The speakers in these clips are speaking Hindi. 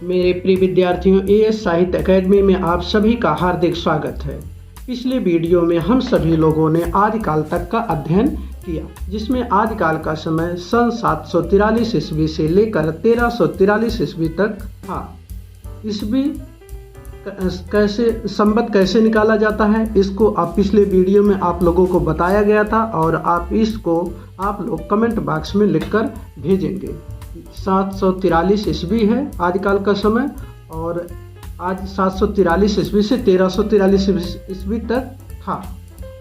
मेरे प्रिय विद्यार्थियों, एएस साहित्य अकेडमी में आप सभी का हार्दिक स्वागत है। पिछले वीडियो में हम सभी लोगों ने आदिकाल तक का अध्ययन किया, जिसमें आदिकाल का समय सन 743 ईस्वी से लेकर 1343 ईस्वी तक था। ईस्वी कैसे संवत कैसे निकाला जाता है, इसको आप पिछले वीडियो में आप लोगों को बताया गया था और आप लोग कमेंट बॉक्स में लिखकर भेजेंगे। 743 ईस्वी है आदिकाल का समय और आज 743 ईस्वी से 1343 ईस्वी तक था।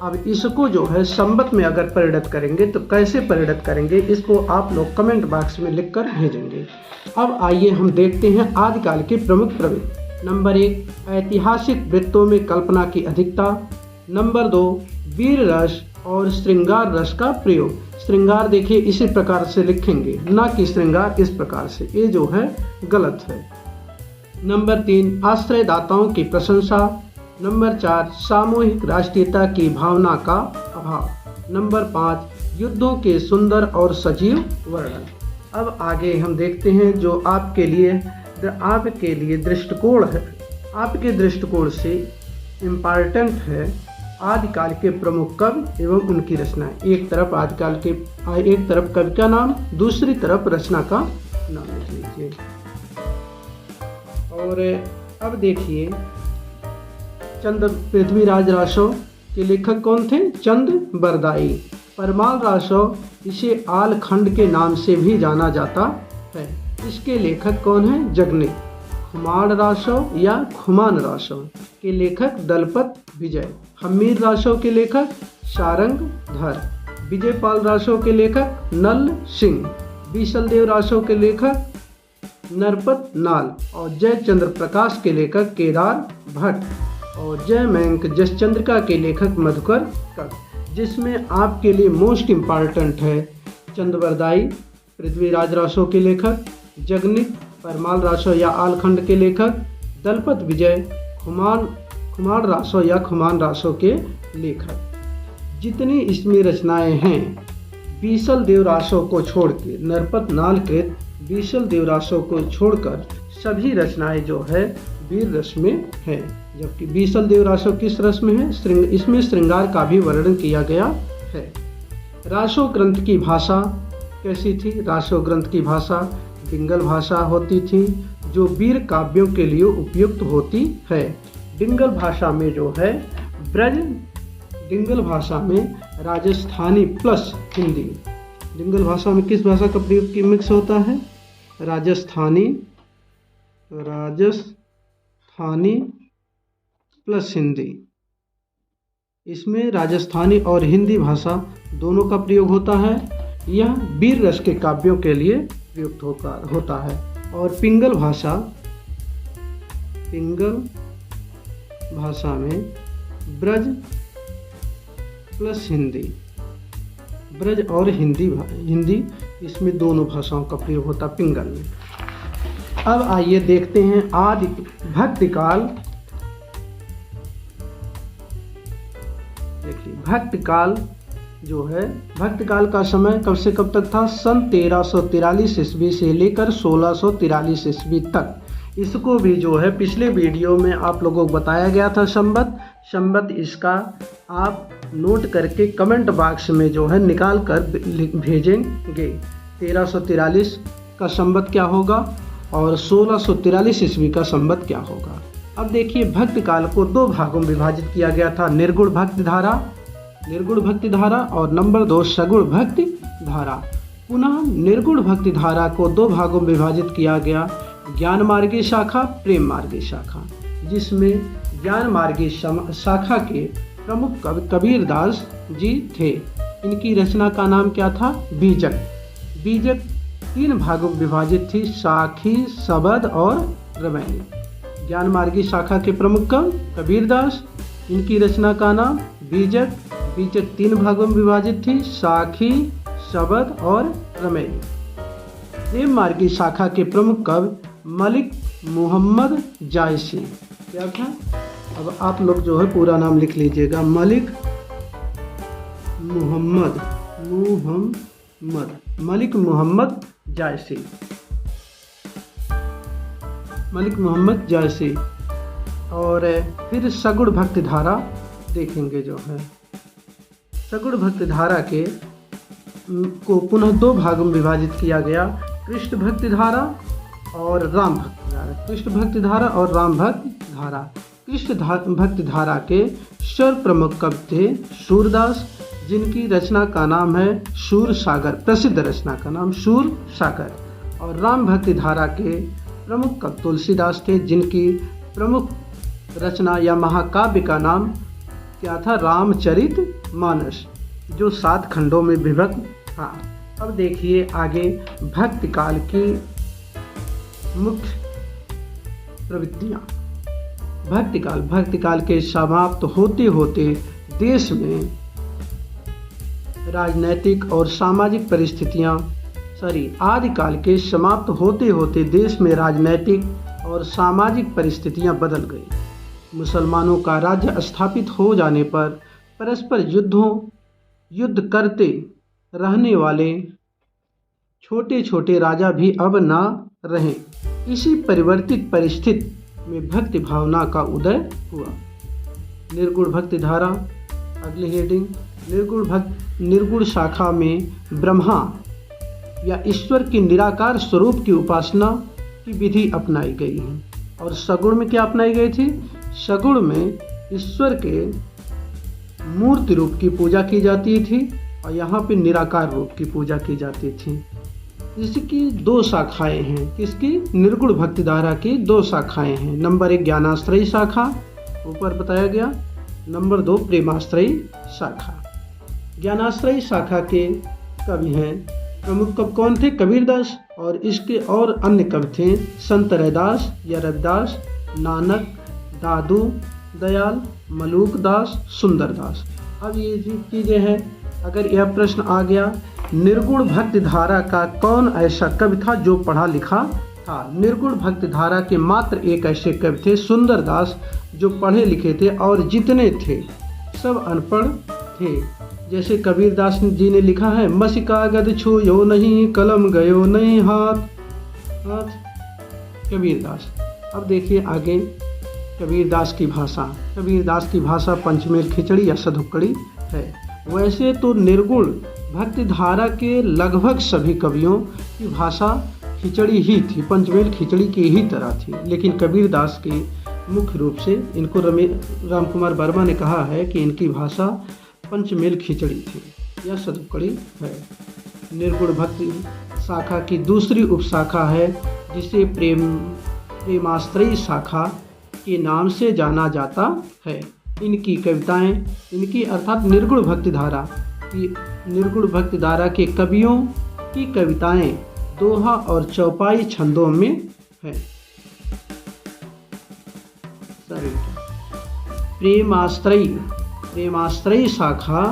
अब इसको जो है संवत में अगर परिणत करेंगे तो कैसे परिणत करेंगे, इसको आप लोग कमेंट बॉक्स में लिखकर भेजेंगे। अब आइए हम देखते हैं आदिकाल के प्रमुख प्रवृत्ति। नंबर 1, ऐतिहासिक वृत्तों में कल्पना की अधिकता। नंबर 2, वीर रस और श्रृंगार रस का प्रयोग। श्रृंगार देखिए इसी प्रकार से लिखेंगे, ना कि श्रृंगार इस प्रकार से, ये जो है गलत है। नंबर 3, आश्रयदाताओं की प्रशंसा। नंबर 4, सामूहिक राष्ट्रीयता की भावना का अभाव। नंबर 5, युद्धों के सुंदर और सजीव वर्णन। अब आगे हम देखते हैं जो आपके लिए दृष्टिकोण है, आपके दृष्टिकोण से इम्पॉर्टेंट है आदिकाल के प्रमुख कवि एवं उनकी रचनाएं। एक तरफ कवि का नाम, दूसरी तरफ रचना का नाम लिख लीजिए। और अब देखिए पृथ्वीराज रासो के लेखक कौन थे? चंद बरदाई। परमाल रासो, इसे आलखंड के नाम से भी जाना जाता है, इसके लेखक कौन है? जगनिक। खुमाण रासो या खुमान रासो के लेखक दलपत विजय। हमीर रासो के लेखक सारंग धर। विजयपाल रासो के लेखक नल सिंह। बीसलदेव रासो के लेखक नरपत नाल। और जयचंद्र प्रकाश के लेखक केदार भट्ट। और जयमैंक जसचंद्रिका के लेखक मधुकर कवि। जिसमें आपके लिए मोस्ट इम्पॉर्टेंट है चंदबरदाई पृथ्वीराज रासो के लेखक, जगनिक परमाल रासो या आलखंड के लेखक, दलपत विजय खुमान रासो या खुमान रासो के लेखक। जितनी इसमें रचनाएं हैं बीसल देव रासो को छोड़ के, नरपत नाल कृत बीसल देव रासो को छोड़कर सभी रचनाएं जो है वीर रस में है। जबकि बीसल देव रासो किस रस में है? इसमें श्रृंगार का भी वर्णन किया गया है। रासो ग्रंथ की भाषा कैसी थी? रासो ग्रंथ की भाषा डिंगल भाषा होती थी, जो वीर काव्यों के लिए उपयुक्त होती है। डिंगल भाषा में जो है डिंगल भाषा में राजस्थानी प्लस हिंदी। डिंगल भाषा में किस भाषा का प्रयोग की मिक्स होता है? राजस्थानी प्लस हिंदी। इसमें राजस्थानी और हिंदी भाषा दोनों का प्रयोग होता है। यह वीर रस के काव्यों के लिए प्रयुक्त होता है। और पिंगल भाषा में ब्रज प्लस हिंदी, ब्रज और हिंदी इसमें दोनों भाषाओं का प्रयोग होता है पिंगल में। अब आइए देखते हैं आदि भक्तिकाल। देखिए भक्तिकाल जो है, भक्तिकाल का समय कब से कब तक था? सन 1343 ईस्वी से लेकर 1643 ईस्वी तक। इसको भी जो है पिछले वीडियो में आप लोगों को बताया गया था संवत इसका आप नोट करके कमेंट बॉक्स में जो है निकाल कर भेजेंगे। 1343 का संवत क्या होगा और 1643 ईस्वी का संवत क्या होगा। अब देखिए भक्तिकाल को दो भागों में विभाजित किया गया था, निर्गुण भक्ति धारा और नंबर 2 सगुण भक्ति धारा। पुनः निर्गुण भक्ति धारा को दो भागों में विभाजित किया गया, ज्ञान मार्गी शाखा, प्रेम मार्गी शाखा। जिसमें ज्ञान मार्गी शाखा के प्रमुख कवि कबीरदास जी थे। इनकी रचना का नाम क्या था? बीजक 3 भागों में विभाजित थी, साखी, सबद और रमैनी। ज्ञान मार्गी शाखा के प्रमुख कवि कबीरदास, इनकी रचना का नाम बीजक 3 भागों में विभाजित थी, साखी, सबद और रमैनी। प्रेम मार्गी शाखा के प्रमुख कवि मलिक मुहम्मद जायसी। क्या था? अब आप लोग जो है पूरा नाम लिख लीजिएगा, मलिक मुहम्मद जायसी। मलिक मोहम्मद जायसी। और फिर सगुण भक्ति धारा देखेंगे जो है। सगुण भक्ति धारा को पुनः 2 भागों में विभाजित किया गया, कृष्ण भक्ति धारा और राम भक्ति धारा। कृष्ण भक्ति धारा और राम भक्ति धारा। कृष्ण भक्ति धारा के सर्व प्रमुख कवि थे सूरदास, जिनकी रचना का नाम है सूर सागर, प्रसिद्ध रचना का नाम सूर सागर। और राम भक्ति धारा के प्रमुख कवि तुलसीदास थे, जिनकी प्रमुख रचना या महाकाव्य का नाम क्या था? रामचरित मानस, जो 7 खंडों में विभक्त था। अब देखिए आगे भक्ति काल की मुख्य प्रवृत्तियां। भक्ति काल के समाप्त होते होते देश में राजनैतिक और सामाजिक परिस्थितियां आदिकाल के समाप्त होते होते देश में राजनैतिक और सामाजिक परिस्थितियां बदल गई। मुसलमानों का राज्य स्थापित हो जाने पर परस्पर युद्ध करते रहने वाले छोटे छोटे राजा भी अब ना रहे। इसी परिवर्तित परिस्थिति में भक्ति भावना का उदय हुआ। निर्गुण भक्ति धारा, अगली हेडिंग। निर्गुण शाखा में ब्रह्मा या ईश्वर के निराकार स्वरूप की उपासना की विधि अपनाई गई है। और सगुण में क्या अपनाई गई थी? सगुण में ईश्वर के मूर्ति रूप की पूजा की जाती थी और यहाँ पे निराकार रूप की पूजा की जाती थी। इसकी 2 शाखाएं हैं। किसकी? निर्गुण भक्ति धारा की 2 शाखाएं हैं। नंबर 1 ज्ञानाश्रयी शाखा, ऊपर बताया गया। नंबर 2 प्रेमाश्रयी शाखा। ज्ञानाश्रयी शाखा के कवि हैं, प्रमुख कवि कौन थे? कबीरदास। और इसके और अन्य कवि थे संत रैदास या रविदास, नानक, दादू दयाल, मलूक दास, सुंदरदास। अब ये चीज़ें हैं। अगर यह प्रश्न आ गया, निर्गुण भक्ति धारा का कौन ऐसा कवि था जो पढ़ा लिखा था? निर्गुण भक्ति धारा के मात्र एक ऐसे कवि थे सुंदरदास, जो पढ़े लिखे थे, और जितने थे सब अनपढ़ थे। जैसे कबीरदास जी ने लिखा है, मसी कागज छूयो नहीं, कलम गयो नहीं हाथ। कबीरदास। अब देखिए आगे कबीरदास की भाषा पंचमेल खिचड़ी या सधुक्कड़ी है। वैसे तो निर्गुण भक्ति धारा के लगभग सभी कवियों की भाषा खिचड़ी ही थी, पंचमेल खिचड़ी की ही तरह थी। लेकिन कबीरदास की मुख्य रूप से, इनको राम कुमार वर्मा ने कहा है कि इनकी भाषा पंचमेल खिचड़ी थी या सधुक्कड़ी है। निर्गुण भक्ति शाखा की दूसरी उपशाखा है, जिसे प्रेमाश्रयी शाखा के नाम से जाना जाता है। इनकी कविताएं, इनकी अर्थात निर्गुण भक्ति धारा के कवियों की कविताएं दोहा और चौपाई छंदों में है। प्रेमाश्रयी शाखा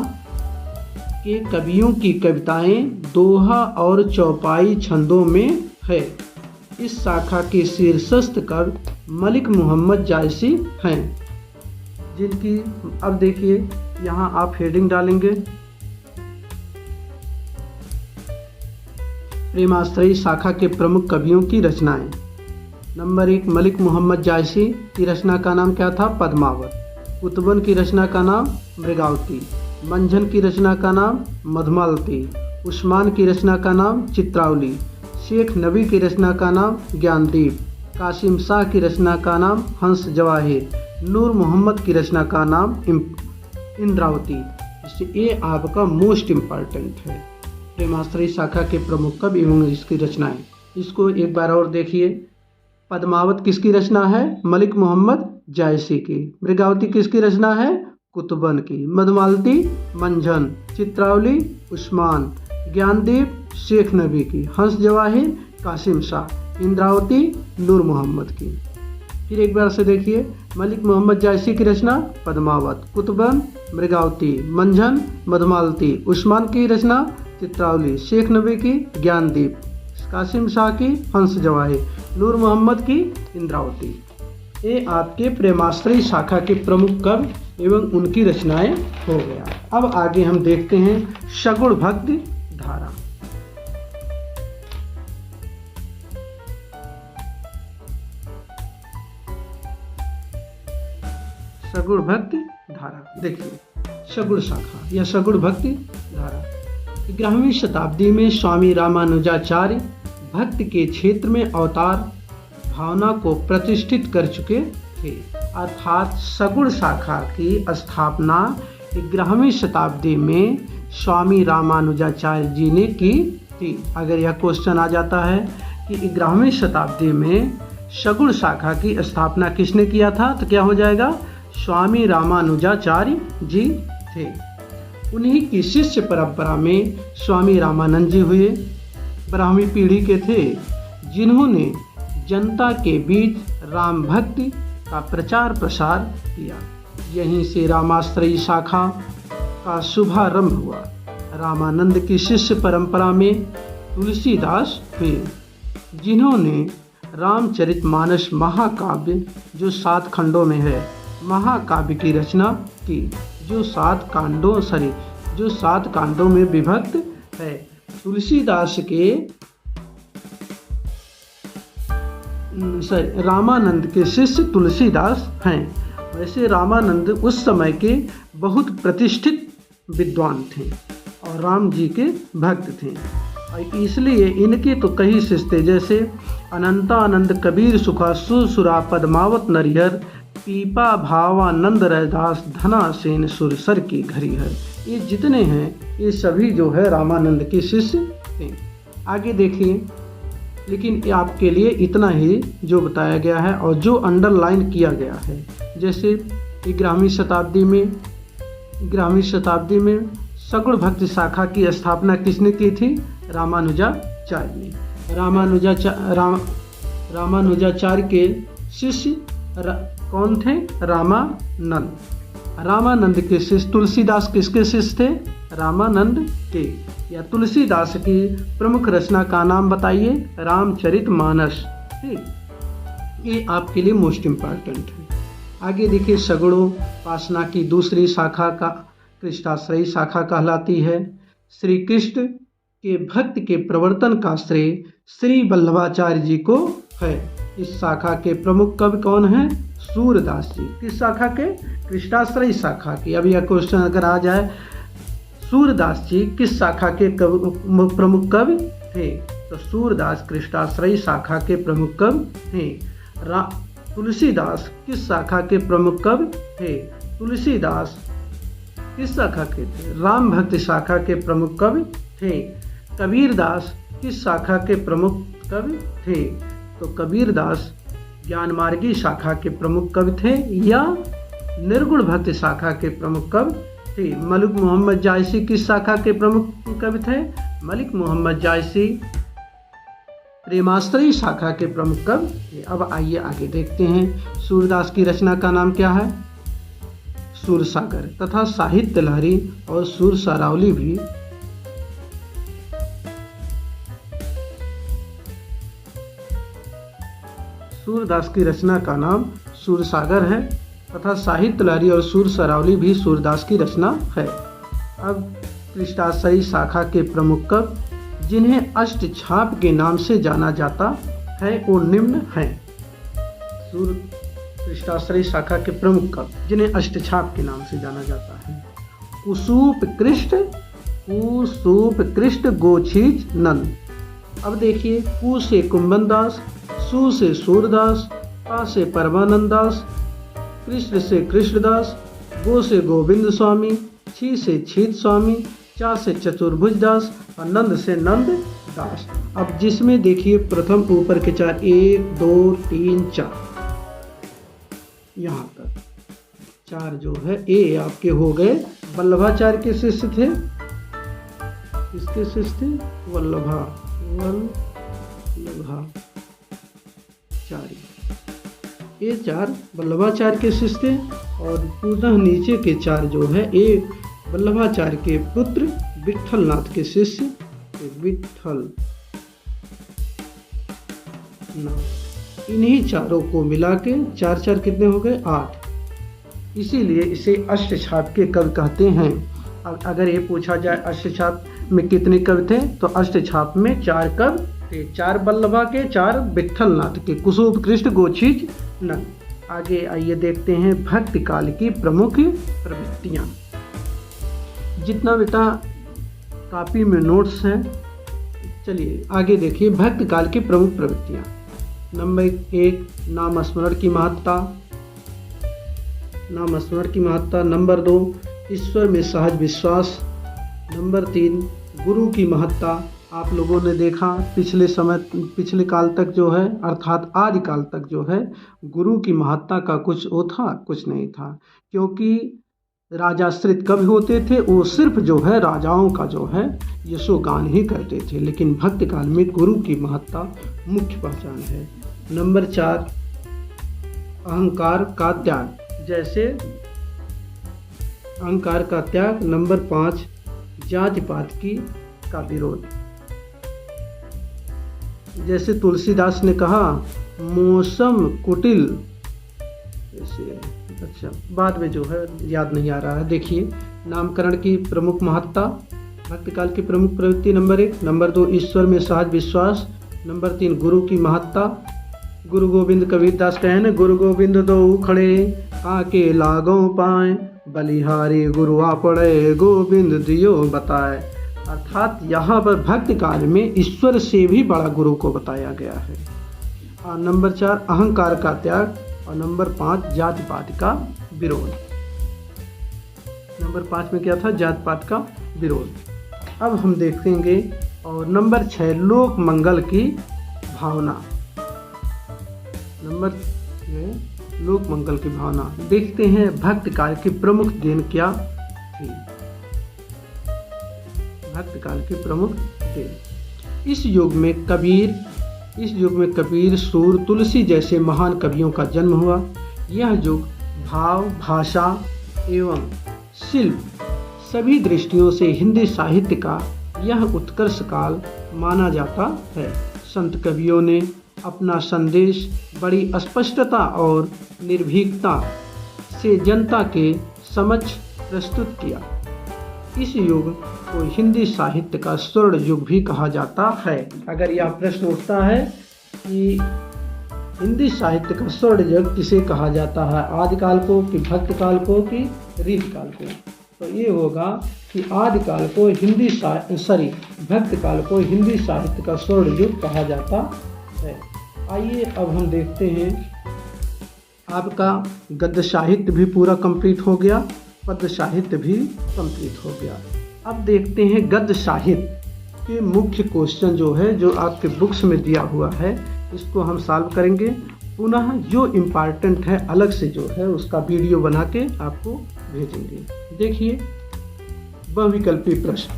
के कवियों की कविताएं दोहा और चौपाई छंदों में है। इस शाखा के शीर्षस्थ कवि मलिक मोहम्मद जायसी हैं, जिनकी अब देखिए यहाँ आप हेडिंग डालेंगे। प्रेमाश्रयी शाखा के प्रमुख कवियों की रचनाएं। नंबर 1 मलिक मोहम्मद जायसी की रचना का नाम क्या था? पद्मावत। कुतुबन की रचना का नाम मृगावती। मंझन की रचना का नाम मधुमालती। उस्मान की रचना का नाम चित्रावली। शेख नबी की रचना का नाम ज्ञानदीप। कासिम शाह की रचना का नाम हंस जवाहिर। नूर मोहम्मद की रचना का नाम इंद्रावती। ये आपका मोस्ट इम्पॉर्टेंट है। प्रेमाश्रयी शाखा के प्रमुख कवि एवं इसकी रचनाएं। इसको एक बार और देखिए। पद्मावत किसकी रचना है? मलिक मोहम्मद जायसी की। मृगावती किसकी रचना है? कुतुबन की। मधुमालती मंझन। चित्रावली उस्मान। ज्ञानदीप शेख नबी की। हंस जवाहिर कासिम शाह। इंद्रावती नूर मोहम्मद की। फिर एक बार से देखिए। मलिक मोहम्मद जायसी की रचना पद्मावत। कुतुबन मृगावती। मंझन मधुमालती। उस्मान की रचना चित्रावली। शेख नबी की ज्ञानदीप। कासिम शाह की हंस जवाहिर। नूर मोहम्मद की इंद्रावती। ये आपके प्रेमाश्रयी शाखा के प्रमुख कवि एवं उनकी रचनाएं हो गया। अब आगे हम देखते हैं सगुण भक्ति धारा। सगुण भक्ति धारा। देखिए सगुण शाखा या सगुण भक्ति धारा 11वीं शताब्दी में स्वामी रामानुजाचार्य भक्ति के क्षेत्र में अवतार भावना को प्रतिष्ठित कर चुके थे। अर्थात सगुण शाखा की स्थापना 11वीं शताब्दी में स्वामी रामानुजाचार्य जी ने की थी। अगर यह क्वेश्चन आ जाता है कि 11वीं शताब्दी में सगुण शाखा की स्थापना किसने किया था, तो क्या हो जाएगा, स्वामी रामानुजाचार्य जी थे। उन्हीं की शिष्य परंपरा में स्वामी रामानंद जी हुए, ब्राह्मी पीढ़ी के थे, जिन्होंने जनता के बीच राम भक्ति का प्रचार प्रसार किया। यहीं से रामाश्रयी शाखा का शुभारंभ हुआ। रामानंद की शिष्य परंपरा में तुलसीदास हुए, जिन्होंने रामचरितमानस महाकाव्य जो 7 खंडों में है, महाकाव्य की रचना की, जो 7 कांडों में विभक्त है। तुलसीदास के रामानंद के शिष्य तुलसीदास हैं। वैसे रामानंद उस समय के बहुत प्रतिष्ठित विद्वान थे और राम जी के भक्त थे, और इसलिए इनके तो कई शिष्य थे, जैसे अनंतानंद कबीर सुखा सुरसुरा पद्मावत नरिहर पीपा भावानंद रैदास धना सेन सुरसर की घरीहर। ये जितने हैं ये सभी जो है रामानंद के शिष्य थे। आगे देखिए, लेकिन आपके लिए इतना ही जो बताया गया है और जो अंडरलाइन किया गया है। जैसे 11वीं शताब्दी में सगुण भक्ति शाखा की स्थापना किसने की थी, रामानुजाचार्य ने। रामानुजाचार्य के शिष्य कौन थे, रामानंद। रामानंद के शिष्य तुलसीदास किसके शिष्य थे, रामानंद के। या तुलसीदास की प्रमुख रचना का नाम बताइए, रामचरितमानस। ठीक, ये आपके लिए मोस्ट इम्पॉर्टेंट है। आगे देखिए, सगुणोपासना की दूसरी शाखा का कृष्णाश्रयी शाखा कहलाती है। श्री कृष्ण के भक्त के प्रवर्तन का श्रेय श्री वल्लभाचार्य जी को है। इस शाखा के प्रमुख कवि कौन हैं, सूरदास जी। किस शाखा के, कृष्णाश्रयी शाखा की। अब यह क्वेश्चन अगर आ जाए, सूरदास जी किस शाखा के प्रमुख कवि थे, तो सूरदास कृष्णाश्रयी शाखा के प्रमुख कवि थे। तुलसीदास किस शाखा के प्रमुख कवि थे, तुलसीदास किस शाखा के थे, राम भक्ति शाखा के प्रमुख कवि थे। कबीरदास किस शाखा के प्रमुख कवि थे, तो कबीरदास ज्ञानमार्गी शाखा के प्रमुख कवि थे या निर्गुण भक्ति शाखा के प्रमुख कवि थे। मलिक मोहम्मद जायसी किस शाखा के प्रमुख कवि थे, मलिक मोहम्मद जायसी प्रेमाश्रयी शाखा के प्रमुख कवि थे। अब आइए आगे देखते हैं, सूरदास की रचना का नाम क्या है, सूरसागर तथा साहित्य लहरी और सुरसरावली भी। सूरदास की रचना का नाम सूरसागर है तथा साहित्य लहरी और सुरसरावली भी सूरदास की रचना है। अब कृष्णाश्रयी शाखा के प्रमुख कवि जिन्हें अष्टछाप के नाम से जाना जाता है वो निम्न हैं। कृष्णाश्रयी शाखा के प्रमुख कवि जिन्हें अष्टछाप के नाम से जाना जाता है, कुसूप कृष्ण गोछीज नंद। अब देखिए, कु से कुंभन दास, सु से सूरदास, पा से परमानंद दास, कृष्ण से कृष्णदास, गो से गोविंद स्वामी, छी से छीत स्वामी, चा से चतुर्भुज दास और नंद से नंद दास। अब जिसमें देखिए प्रथम ऊपर के 4, 1 2 3 4 यहाँ तक 4 जो है ये आपके हो गए वल्लभाचार्य के शिष्य थे। किसके शिष्य थे, वल्लभाचार्य। ये 4 वल्लभाचार्य के शिष्य थे और पुनः नीचे के 4 जो है ये वल्लभाचार्य के पुत्र विट्ठलनाथ के शिष्य, विट्ठल नाथ। इन्हीं चारों को मिला के 4 कितने हो गए, 8। इसीलिए इसे अष्टछाप के कवि कहते हैं। अब अगर ये पूछा जाए अष्टछाप में कितने कवि थे, तो अष्टछाप में 4 कवि थे, 4 वल्लभा के, 4 विट्ठलनाथ के, कुसूप कृष्ण गोछीज नंद। आगे आइए देखते हैं भक्ति काल की प्रमुख प्रवृत्तियाँ। जितना बेटा कॉपी में नोट्स हैं, चलिए आगे देखिए भक्ति काल की प्रमुख प्रवृत्तियाँ। नंबर 1, नामस्मरण की महत्ता। नंबर 2, ईश्वर में सहज विश्वास। नंबर 3, गुरु की महत्ता। आप लोगों ने देखा पिछले काल तक जो है अर्थात आदि काल तक जो है गुरु की महत्ता का कुछ नहीं था, क्योंकि राजाश्रित कवि होते थे, वो सिर्फ जो है राजाओं का जो है यशोगान ही करते थे, लेकिन भक्ति काल में गुरु की महत्ता मुख्य पहचान है। नंबर 4, अहंकार का त्याग, जैसे अहंकार का त्याग। नंबर 5, जाति पात का विरोध, जैसे तुलसीदास ने कहा मौसम कुटिल, जैसे अच्छा बाद में जो है याद नहीं आ रहा है। देखिए नामकरण की प्रमुख महत्ता, भक्ति काल की प्रमुख प्रवृत्ति नंबर 1। नंबर 2, ईश्वर में सहज विश्वास। नंबर 3, गुरु की महत्ता। गुरु गोविंद कबीरदास कहे न, गुरु गोविंद दो खड़े आके लागों पाए, बलिहारी गुरु आ पड़े गोविंद दियो बताए। अर्थात यहाँ पर भक्ति काल में ईश्वर से भी बड़ा गुरु को बताया गया है। और नंबर 4, अहंकार का त्याग। और नंबर 5, जाति पात का विरोध। नंबर 5 में क्या था? जाति पात का विरोध। अब हम देखेंगे और नंबर 6, लोक मंगल की भावना। नंबर 6, लोक मंगल की भावना। देखते हैं भक्ति काल की प्रमुख देन क्या थी। भक्ति काल की प्रमुख देन, इस युग में कबीर, सूर, तुलसी जैसे महान कवियों का जन्म हुआ। यह युग भाव, भाषा एवं शिल्प सभी दृष्टियों से हिंदी साहित्य का यह उत्कर्ष काल माना जाता है। संत कवियों ने अपना संदेश बड़ी स्पष्टता और निर्भीकता से जनता के समक्ष प्रस्तुत किया। इस युग को हिंदी साहित्य का स्वर्ण युग भी कहा जाता है। अगर यह प्रश्न उठता है कि हिंदी साहित्य का स्वर्ण युग किसे कहा जाता है, आदिकाल को कि भक्ति काल को कि रीतिकाल को, तो ये होगा कि आदिकाल को भक्ति काल को हिंदी साहित्य का स्वर्ण युग कहा जाता है। आइए अब हम देखते हैं, आपका गद्य साहित्य भी पूरा कंप्लीट हो गया, पद्य साहित्य भी कंप्लीट हो गया। अब देखते हैं गद्य साहित्य के मुख्य क्वेश्चन जो है, जो आपके बुक्स में दिया हुआ है, इसको हम सॉल्व करेंगे। पुनः जो इम्पॉर्टेंट है अलग से जो है उसका वीडियो बना के आपको भेजेंगे। देखिए बहुविकल्पी प्रश्न,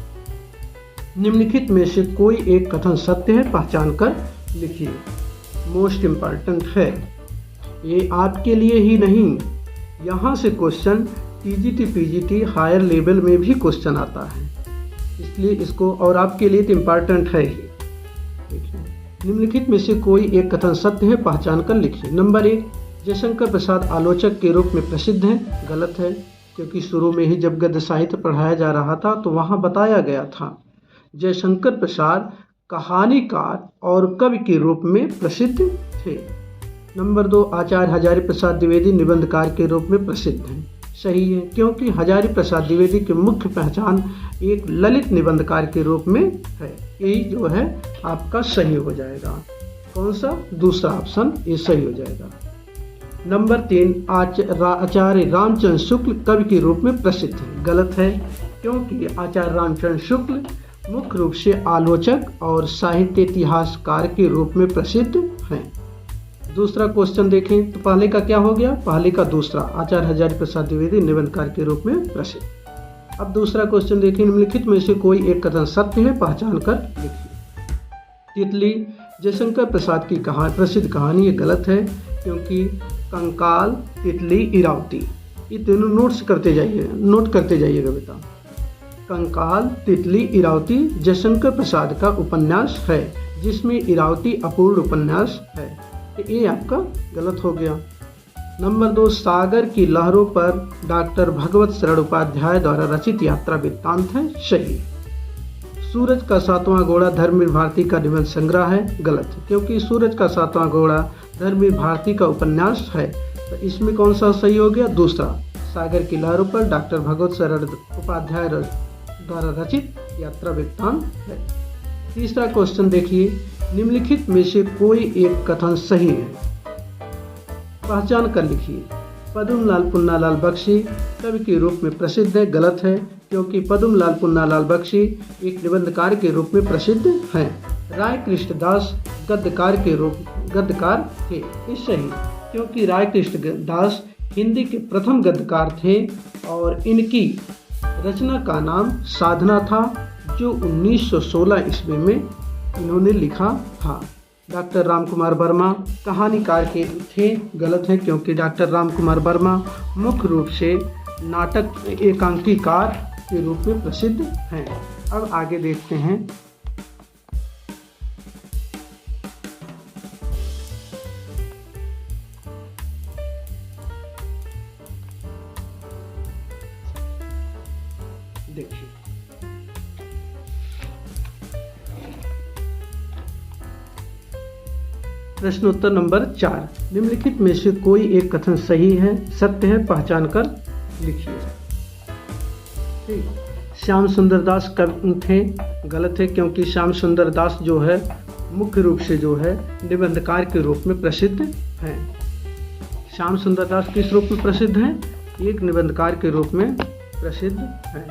निम्नलिखित में से कोई एक कथन सत्य है, पहचान कर लिखिए। मोस्ट इम्पॉर्टेंट है ये, आपके लिए ही नहीं, यहाँ से question TGT PGT higher level में भी क्वेश्चन आता है, इसलिए इसको, और आपके लिए तो इम्पॉर्टेंट है ही। देखिए निम्नलिखित में से कोई एक कथन सत्य है, पहचान कर लिखिए। नंबर 1, जयशंकर प्रसाद आलोचक के रूप में प्रसिद्ध हैं। गलत है, क्योंकि शुरू में ही जब गद्य साहित्य पढ़ाया जा रहा था तो वहाँ बताया गया था जयशंकर प्रसाद कहानीकार और कवि के रूप में प्रसिद्ध थे। नंबर 2, आचार्य हजारी प्रसाद द्विवेदी निबंधकार के रूप में प्रसिद्ध हैं। सही है, क्योंकि हजारी प्रसाद द्विवेदी की मुख्य पहचान एक ललित निबंधकार के रूप में है। यही जो है आपका सही हो जाएगा। कौन सा? दूसरा ऑप्शन, ये सही हो जाएगा। नंबर 3, आचार्य रामचंद्र शुक्ल कवि के रूप में प्रसिद्ध है। गलत है, क्योंकि आचार्य रामचंद्र शुक्ल मुख्य रूप से आलोचक और साहित्य इतिहासकार के रूप में प्रसिद्ध हैं। दूसरा क्वेश्चन देखें तो पहले का क्या हो गया? पहले का दूसरा, आचार्य हजारी प्रसाद द्विवेदी निबंधकार के रूप में प्रसिद्ध। अब दूसरा क्वेश्चन देखें, निम्नलिखित में से कोई एक कथन सत्य है, पहचान कर लिखिए। तितली जयशंकर प्रसाद की प्रसिद्ध कहानी, ये गलत है, क्योंकि कंकाल, तितली, इरावती, ये तीनों नोट करते जाइएगा बेटा। कंकाल, तितली, इरावती जयशंकर प्रसाद का उपन्यास है, जिसमें इरावती अपूर्ण उपन्यास है, तो ये आपका गलत हो गया। नंबर 2, सागर की लहरों पर डॉक्टर भगवत शरण उपाध्याय द्वारा रचित यात्रा वृत्तांत है। सही। सूरज का सातवां घोड़ा धर्मवीर भारती का निबंध संग्रह है। गलत, क्योंकि सूरज का सातवां घोड़ा धर्मवीर भारती का उपन्यास है। तो इसमें कौन सा सही हो गया? दूसरा, सागर की लहरों पर डॉक्टर भगवत शरण उपाध्याय द्वारा रचित यात्रा वृत्तांत है। तीसरा क्वेश्चन देखिए, निम्नलिखित में से कोई एक कथन सही है, पहचान कर लिखिए। पद्मलाल पुन्नालाल बख्शी कवि के रूप में प्रसिद्ध है। गलत है, क्योंकि पद्मलाल पुन्नालाल बख्शी एक निबंधकार के रूप में प्रसिद्ध हैं। राय कृष्णदास गद्यकार थे। ये सही, क्योंकि राय कृष्णदास हिंदी के प्रथम गद्यकार थे और इनकी रचना का नाम साधना था, जो 1916 ईस्वी में इन्होंने लिखा था। डॉक्टर रामकुमार वर्मा कहानीकार के थे। गलत है, क्योंकि डॉक्टर रामकुमार वर्मा मुख्य रूप से नाटक एकांकीकार के रूप में प्रसिद्ध हैं। अब आगे देखते हैं। देखिए, प्रश्नोत्तर नंबर 4, निम्नलिखित में से कोई एक कथन सही है, सत्य है, पहचान कर लिखिए। ठीक, श्याम सुंदर दास कवि थे। गलत है, क्योंकि श्याम सुंदर दास जो है मुख्य रूप से जो है निबंधकार के रूप में प्रसिद्ध हैं। श्याम सुंदर दास किस रूप में प्रसिद्ध हैं? एक निबंधकार के रूप में प्रसिद्ध हैं।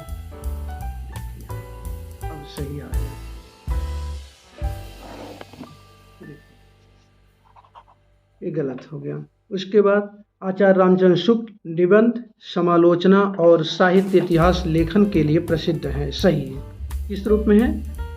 अब सही आ गया। ये गलत हो गया। उसके बाद आचार्य रामचंद्र शुक्ल निबंध, समालोचना और साहित्य इतिहास लेखन के लिए प्रसिद्ध हैं। सही है। किस रूप में है?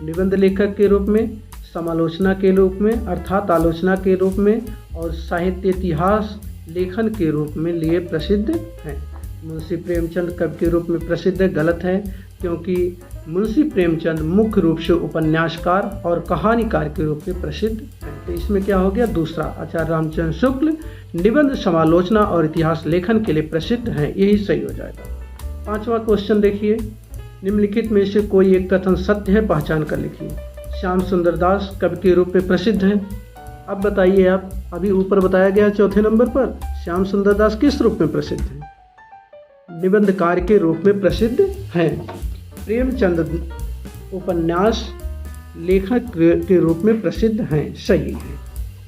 निबंध लेखक के रूप में, समालोचना के रूप में अर्थात आलोचना के रूप में, और साहित्य इतिहास लेखन के रूप में लिए प्रसिद्ध हैं। मुंशी प्रेमचंद कवि के रूप में प्रसिद्ध है। गलत है, क्योंकि मुंशी प्रेमचंद मुख्य रूप से उपन्यासकार और कहानीकार के रूप में प्रसिद्ध हैं। तो इसमें क्या हो गया? दूसरा, आचार्य रामचंद्र शुक्ल निबंध, समालोचना और इतिहास लेखन के लिए प्रसिद्ध हैं। यही सही हो जाएगा। पांचवा क्वेश्चन देखिए, निम्नलिखित में से कोई एक कथन सत्य है, पहचान कर लिखिए। श्याम सुंदर दास कवि के रूप में प्रसिद्ध हैं। अब बताइए आप, अभी ऊपर बताया गया चौथे नंबर पर श्याम सुंदर दास किस रूप में प्रसिद्ध हैं? निबंधकार के रूप में प्रसिद्ध हैं। प्रेमचंद उपन्यास लेखक के रूप में प्रसिद्ध हैं। सही है।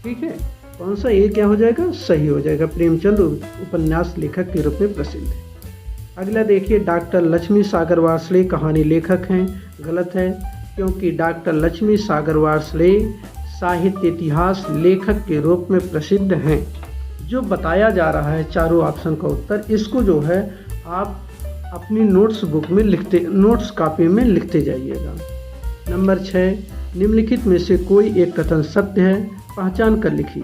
ठीक है, कौन सा ये क्या हो जाएगा? सही हो जाएगा। प्रेमचंद उपन्यास लेखक के रूप में प्रसिद्ध है। अगला देखिए, डॉक्टर लक्ष्मी सागर वार्ष्णेय कहानी लेखक हैं। गलत है, क्योंकि डॉक्टर लक्ष्मी सागर वार्ष्णेय साहित्य इतिहास लेखक के रूप में प्रसिद्ध हैं। जो बताया जा रहा है चारों ऑप्शन का उत्तर, इसको जो है आप अपनी नोट्स बुक में नोट्स कॉपी में लिखते जाइएगा। नंबर 6, निम्नलिखित में से कोई एक कथन सत्य है, पहचान कर लिखिए।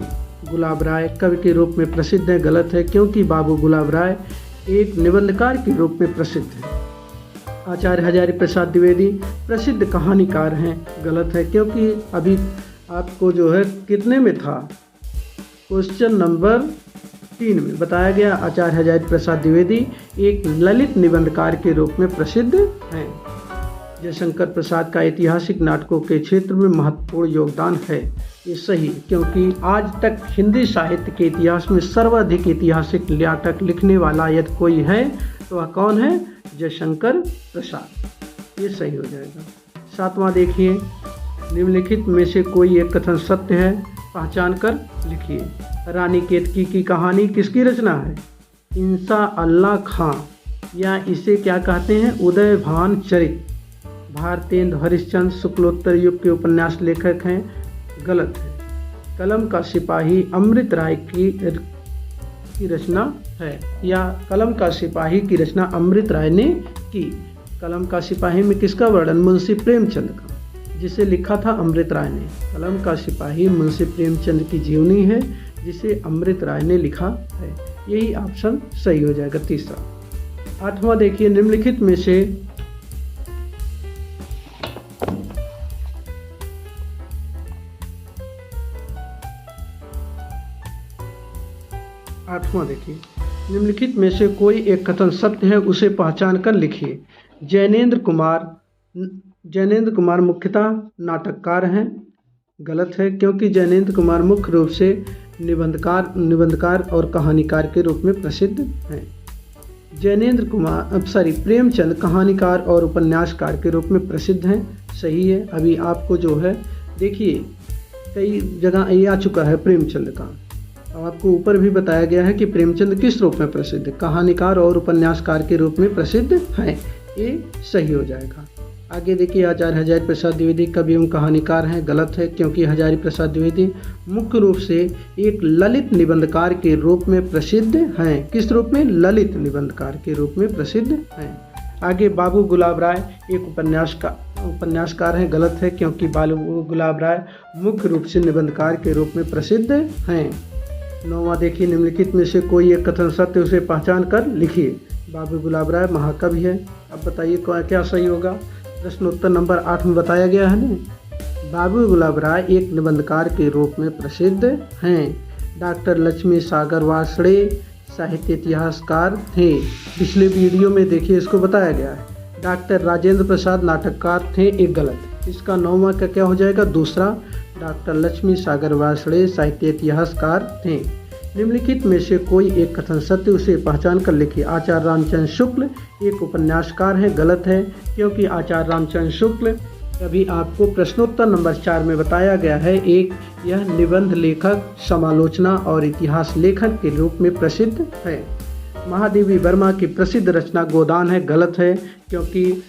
गुलाब राय कवि के रूप में प्रसिद्ध है। गलत है, क्योंकि बाबू गुलाब राय एक निबंधकार के रूप में प्रसिद्ध है। आचार्य हजारी प्रसाद द्विवेदी प्रसिद्ध कहानीकार हैं। गलत है, क्योंकि अभी आपको जो है कितने में था, क्वेश्चन नंबर 3 में बताया गया आचार्य हजारी प्रसाद द्विवेदी एक ललित निबंधकार के रूप में प्रसिद्ध हैं। जयशंकर प्रसाद का ऐतिहासिक नाटकों के क्षेत्र में महत्वपूर्ण योगदान है। ये सही, क्योंकि आज तक हिंदी साहित्य के इतिहास में सर्वाधिक ऐतिहासिक नाटक लिखने वाला यदि कोई है तो वह कौन है? जयशंकर प्रसाद। ये सही हो जाएगा। 7वां देखिए, निम्नलिखित में से कोई एक कथन सत्य है, पहचान कर लिखिए। रानी केतकी की कहानी किसकी रचना है? इंसा अल्लाह खां, या इसे क्या कहते हैं? उदय भान चरित। भारतेंद्र हरिश्चंद्र शुक्लोत्तर युग के उपन्यास लेखक हैं। गलत है। कलम का सिपाही अमृत राय की रचना है, या कलम का सिपाही की रचना अमृत राय ने की। कलम का सिपाही में किसका वर्णन? मुंशी प्रेमचंद का, जिसे लिखा था अमृत राय ने। कलम का सिपाही मुंशी प्रेमचंद की जीवनी है, जिसे अमृत राय ने लिखा है। यही ऑप्शन सही हो जाएगा, तीसरा। 8वां देखिए, निम्नलिखित में से देखिए, निम्नलिखित में से कोई एक कथन सत्य है, उसे पहचान कर लिखिए। जैनेंद्र कुमार मुख्यतः नाटककार हैं। गलत है, क्योंकि जैनेंद्र कुमार मुख्य रूप से निबंधकार और कहानीकार के रूप में प्रसिद्ध हैं। प्रेमचंद कहानीकार और उपन्यासकार के रूप में प्रसिद्ध हैं। सही है। अभी आपको जो है देखिए कई जगह ये आ चुका है प्रेमचंद का। अब आपको ऊपर भी बताया गया है कि प्रेमचंद किस रूप में प्रसिद्ध है, कहानीकार और उपन्यासकार के रूप में प्रसिद्ध हैं। ये सही हो जाएगा। आगे देखिए, आचार्य हजारी प्रसाद द्विवेदी कवि एवं कहानीकार हैं। गलत है, क्योंकि हजारी प्रसाद द्विवेदी मुख्य रूप से एक ललित निबंधकार के रूप में प्रसिद्ध हैं। किस रूप में? ललित निबंधकार के रूप में प्रसिद्ध हैं। आगे, बाबू गुलाब राय एक उपन्यासकार हैं। गलत है, क्योंकि बाबू गुलाब राय मुख्य रूप से निबंधकार के रूप में प्रसिद्ध हैं। 9वां देखिए, निम्नलिखित में से कोई एक कथन सत्य उसे पहचान कर लिखिए। बाबू गुलाब राय महाकवि है। अब बताइए क्या सही होगा? प्रश्नोत्तर नंबर 8 में बताया गया है ना। बाबू गुलाब राय एक निबंधकार के रूप में प्रसिद्ध हैं। डॉक्टर लक्ष्मी सागर वार्ष्णेय साहित्य इतिहासकार थे। पिछले वीडियो में देखिए इसको बताया गया है। डॉक्टर राजेंद्र प्रसाद नाटककार थे। एक गलत। इसका 9वां का क्या हो जाएगा? दूसरा। डॉक्टर लक्ष्मी सागर वार्ष्णेय साहित्य इतिहासकार थे। निम्नलिखित में से कोई एक कथन सत्य उसे पहचान कर लिखिए। आचार्य रामचंद्र शुक्ल एक उपन्यासकार हैं। गलत है, क्योंकि आचार्य रामचंद्र शुक्ल अभी आपको प्रश्नोत्तर नंबर 4 में बताया गया है। यह निबंध लेखक, समालोचना और इतिहास लेखक के रूप में प्रसिद्ध है। महादेवी वर्मा की प्रसिद्ध रचना गोदान है। गलत है, क्योंकि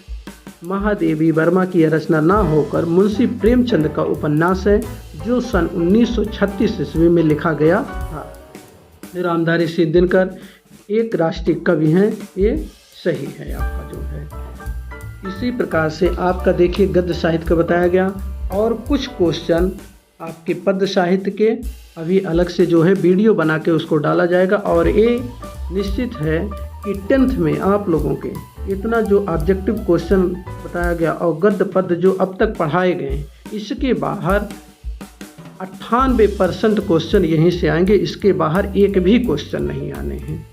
महादेवी वर्मा की यह रचना ना होकर मुंशी प्रेमचंद का उपन्यास है, जो सन 1936 ईस्वी में लिखा गया था। रामधारी सिंह दिनकर एक राष्ट्रीय कवि हैं। ये सही है आपका जो है। इसी प्रकार से आपका देखिए गद्य साहित्य का बताया गया, और कुछ क्वेश्चन आपके पद्य साहित्य के अभी अलग से जो है वीडियो बना के उसको डाला जाएगा। और ये निश्चित है कि 10th में आप लोगों के इतना जो ऑब्जेक्टिव क्वेश्चन बताया गया और गद्य पद्य जो अब तक पढ़ाए गए, इसके बाहर 98% क्वेश्चन यहीं से आएंगे। इसके बाहर एक भी क्वेश्चन नहीं आने हैं।